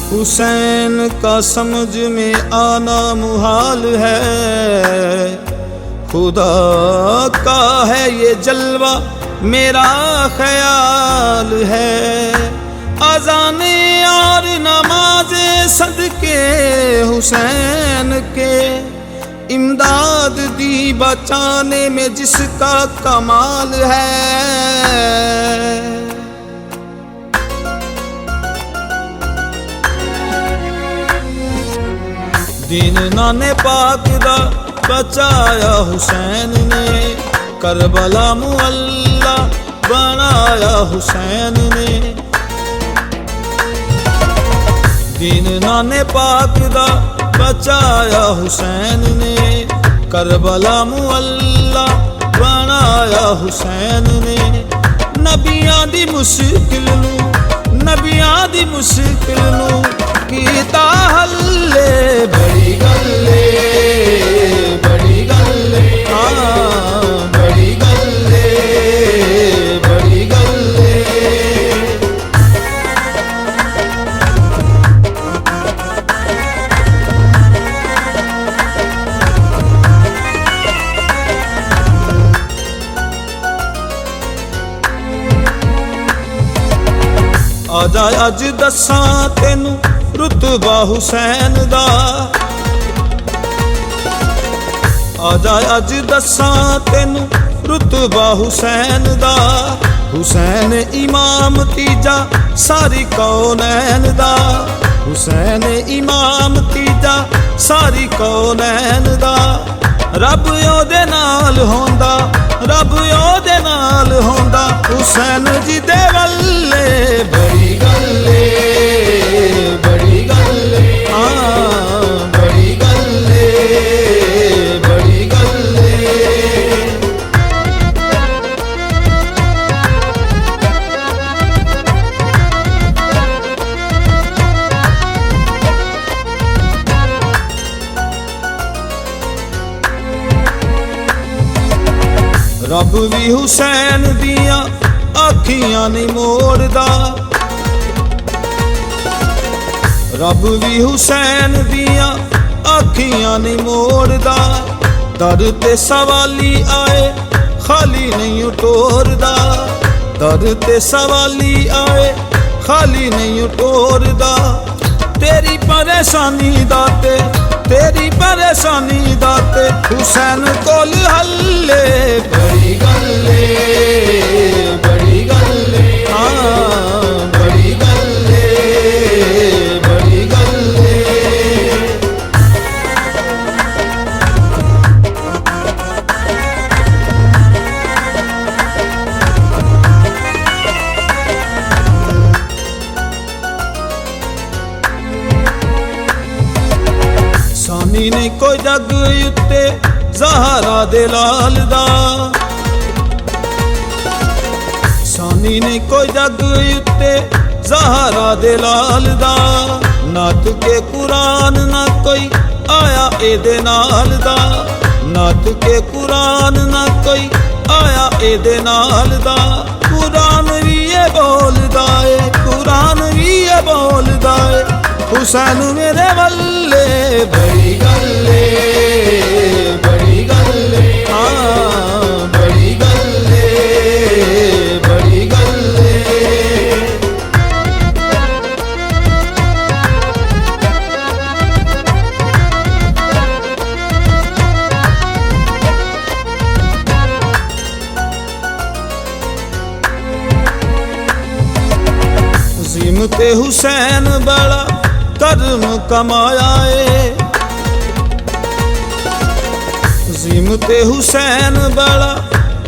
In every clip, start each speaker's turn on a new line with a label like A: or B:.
A: हुसैन का समझ में आना मुहाल है, खुदा का है ये जलवा मेरा ख्याल है। अज़ाने और नमाज़े सदके हुसैन के, इमदाद दी बचाने में जिसका कमाल है। दीन नाने पाक दा बचाया हुसैन ने, करबला मुअल्ला बनाया हुसैन ने। दीन नाने पाक दा बचाया हुसैन ने, करबला मुअल्ला बनाया हुसैन ने। नबियां दी मुश्किल नू, नबियां दी मुश्किल नू कीता हल्ले। बड़ी गल्ले, बड़ी गल्ले, हाँ बड़ी गल्ले, बड़ी गल्ले। आजा अज दसां तेनू रुतबा हुसैन दा, आजा अज दसां तेनू रुतबा हुसैन दा। हुसैन इमाम तीजा सारी कौनैन दा, हुसैन इमाम तीजा सारी कौनैन दा। रब ओदे नाल होंदा, रब ओदे नाल होंदा, हुसैन जी दे वल्ले। बड़ी गल्ले, बड़ी गल्ले, हाँ बड़ी गल्ले, बड़ी गल्ले। रब भी हुसैन दिया अखियां नहीं मोड़दा, रब भी हुसैन दिया अखियां नहीं मोड़दा। दर ते सवाली आए खाली नहीं टोरदा, दर ते सवाली आए खाली नहीं टोरदा। तेरी परेशानी दाते, तेरी परेशानी दाते हुसैन कोल हल्ले। बड़ी गल्ले, बड़ी गल्ले, हाँ बड़ी गल्ले, बड़ी गल्ले। सानी नहीं कोई जग उत्ते ज़हरा दे लाल दा, सानी नहीं कोई जग उत्ते ज़हरा दे लाल दा। नात के कुरान ना कोई आया एदे नाल दा, नात के कुरान ना कोई आया एदे नाल दा। कुरान भी ये बोलदा है, कुरान भी ये बोलदा है, हुसैन मेरे वल्ले। बड़ी गल्ले, बड़ी गल्ले, हाँ बड़ी गल्ले, बड़ी गल्ले। ज़िमते हुसैन बड़ा कर्म कमाया है, ज़िमते हुसैन बड़ा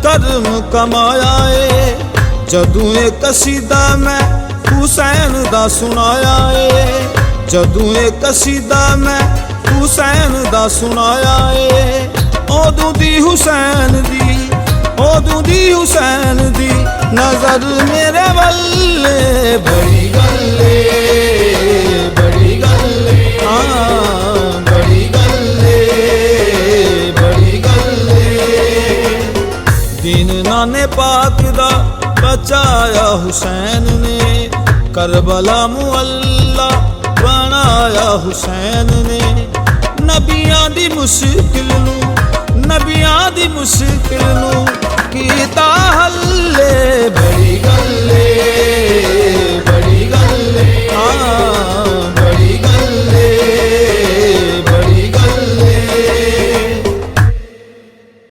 A: कर्म कमाया है। जदू एक कसीदा मैं हुसैन दा सुनाया है, जदू एक कसीदा मैं हुसैन दा सुनाया है। ओदू दी हुसैन दी, ओदू दी हुसैन दी नजर मेरे वल्ले। बड़ी गल्ले, बड़ी गल्ले, हाँ बड़ी गल्ले, बड़ी गल्ले। दीन नाने पाक दा बचाया हुसैन ने, करबला मुअल्ला ਹੁਸੈਨ ਨੇ ਨਬੀਆਂ ਦੀ ਮੁਸ਼ਕਿਲ ਨੂੰ